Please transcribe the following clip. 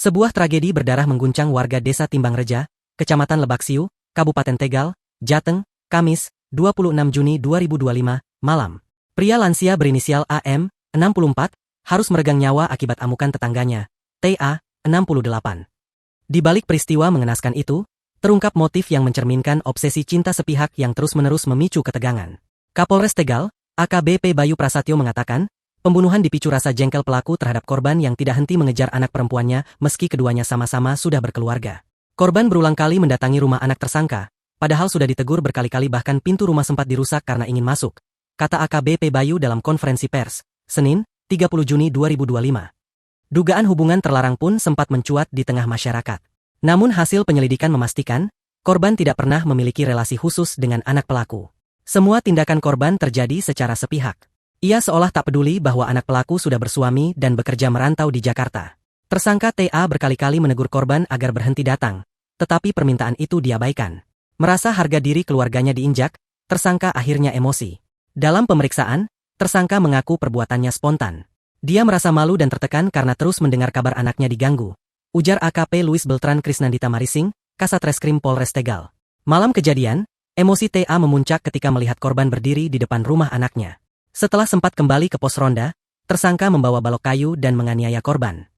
Sebuah tragedi berdarah mengguncang warga desa Timbangreja, Kecamatan Lebaksiu, Kabupaten Tegal, Jateng, Kamis, 26 Juni 2025, malam. Pria lansia berinisial AM, 64, harus meregang nyawa akibat amukan tetangganya, TA, 68. Di balik peristiwa mengenaskan itu, terungkap motif yang mencerminkan obsesi cinta sepihak yang terus-menerus memicu ketegangan. Kapolres Tegal, AKBP Bayu Prasetyo mengatakan, pembunuhan dipicu rasa jengkel pelaku terhadap korban yang tidak henti mengejar anak perempuannya meski keduanya sama-sama sudah berkeluarga. Korban berulang kali mendatangi rumah anak tersangka, padahal sudah ditegur berkali-kali bahkan pintu rumah sempat dirusak karena ingin masuk, kata AKBP Bayu dalam konferensi pers, Senin, 30 Juni 2025. Dugaan hubungan terlarang pun sempat mencuat di tengah masyarakat. Namun hasil penyelidikan memastikan, korban tidak pernah memiliki relasi khusus dengan anak pelaku. Semua tindakan korban terjadi secara sepihak. Ia seolah tak peduli bahwa anak pelaku sudah bersuami dan bekerja merantau di Jakarta. Tersangka TA berkali-kali menegur korban agar berhenti datang, tetapi permintaan itu diabaikan. Merasa harga diri keluarganya diinjak, tersangka akhirnya emosi. Dalam pemeriksaan, tersangka mengaku perbuatannya spontan. Dia merasa malu dan tertekan karena terus mendengar kabar anaknya diganggu, ujar AKP Luis Beltran Krisnandita Marising, Kasat Reskrim Polres Tegal. Malam kejadian, emosi TA memuncak ketika melihat korban berdiri di depan rumah anaknya. Setelah sempat kembali ke pos ronda, tersangka membawa balok kayu dan menganiaya korban.